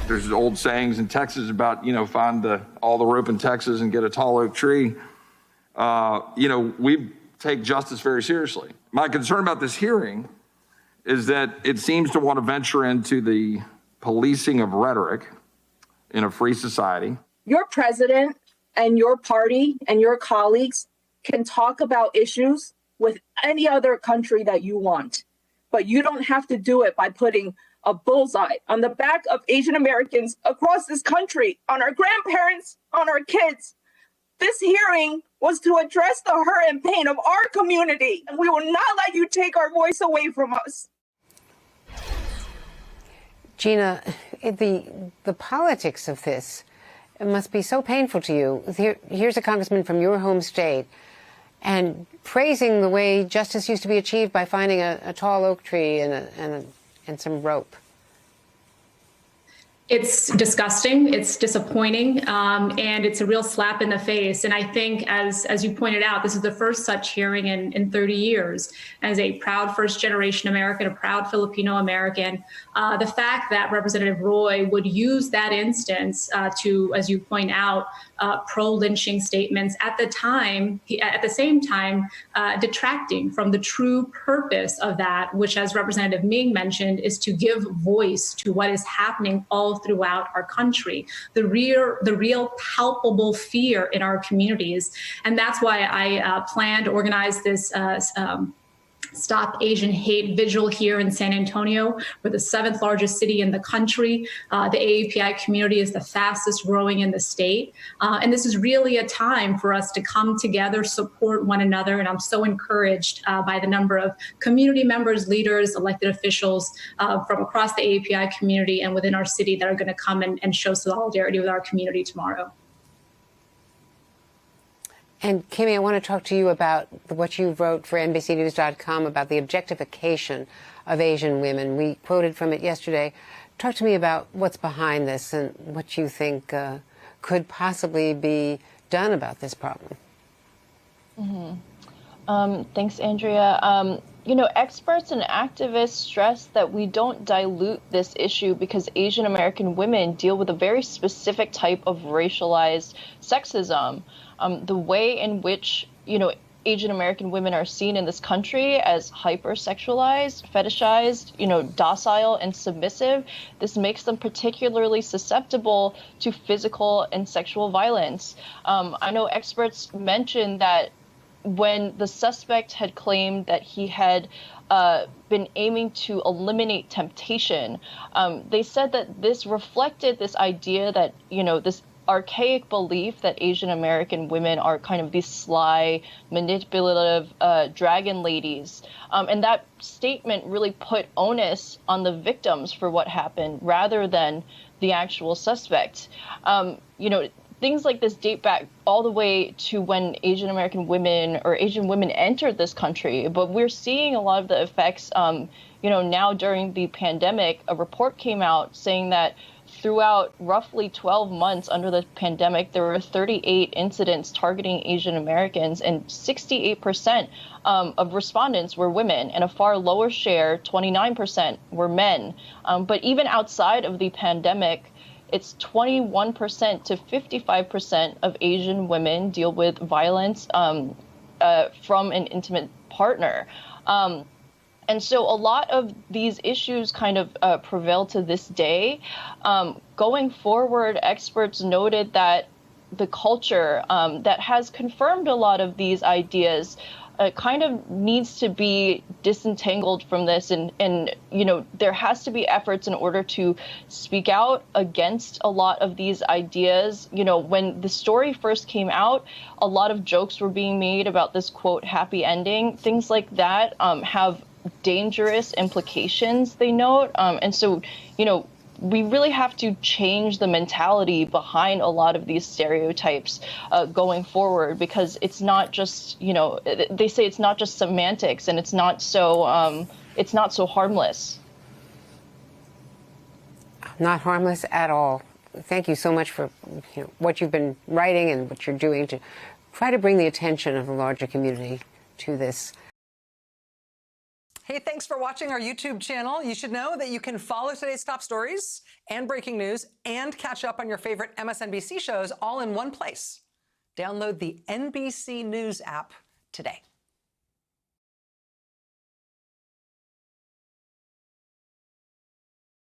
There's old sayings in Texas about, find all the rope in Texas and get a tall oak tree. We take justice very seriously. My concern about this hearing is that it seems to want to venture into the policing of rhetoric in a free society. Your president and your party and your colleagues can talk about issues with any other country that you want, but you don't have to do it by putting a bullseye on the back of Asian Americans across this country, on our grandparents, on our kids. This hearing was to address the hurt and pain of our community, and we will not let you take our voice away from us. Gina, the politics of this must be so painful to you. Here's a congressman from your home state and praising the way justice used to be achieved by finding a tall oak tree and some rope. It's disgusting, it's disappointing, and it's a real slap in the face. And I think, as you pointed out, this is the first such hearing in 30 years. As a proud first-generation American, a proud Filipino American, the fact that Representative Roy would use that instance to, as you point out, pro-lynching statements at the same time, detracting from the true purpose of that, which, as Representative Ming mentioned, is to give voice to what is happening all throughout our country, the real palpable fear in our communities. And that's why I plan to organize this Stop Asian Hate Vigil here in San Antonio. We're the 7th largest city in the country. The AAPI community is the fastest growing in the state. And this is really a time for us to come together, support one another. And I'm so encouraged by the number of community members, leaders, elected officials from across the AAPI community and within our city that are going to come and show solidarity with our community tomorrow. And Kimmy, I want to talk to you about what you wrote for NBCNews.com about the objectification of Asian women. We quoted from it yesterday. Talk to me about what's behind this and what you think could possibly be done about this problem. Thanks, Andrea. Experts and activists stress that we don't dilute this issue because Asian American women deal with a very specific type of racialized sexism. The way in which, Asian American women are seen in this country as hypersexualized, fetishized, docile and submissive, this makes them particularly susceptible to physical and sexual violence. I know experts mentioned that when the suspect had claimed that he had been aiming to eliminate temptation, they said that this reflected this idea that, this archaic belief that Asian American women are kind of these sly, manipulative dragon ladies. And that statement really put onus on the victims for what happened rather than the actual suspect. Things like this date back all the way to when Asian American women or Asian women entered this country. But we're seeing a lot of the effects, now during the pandemic. A report came out saying that throughout roughly 12 months under the pandemic, there were 38 incidents targeting Asian Americans, and 68% of respondents were women, and a far lower share, 29%, were men. But even outside of the pandemic, it's 21% to 55% of Asian women deal with violence from an intimate partner. And so a lot of these issues kind of prevail to this day. Going forward, experts noted that the culture that has confirmed a lot of these ideas kind of needs to be disentangled from this. And there has to be efforts in order to speak out against a lot of these ideas. When the story first came out, a lot of jokes were being made about this, quote, happy ending. Things like that have dangerous implications, they note. And so, we really have to change the mentality behind a lot of these stereotypes going forward, because it's not just, they say it's not just semantics, and it's not so harmless. Not harmless at all. Thank you so much for what you've been writing and what you're doing to try to bring the attention of the larger community to this. Hey, thanks for watching our YouTube channel. You should know that you can follow today's top stories and breaking news and catch up on your favorite MSNBC shows all in one place. Download the NBC News app today.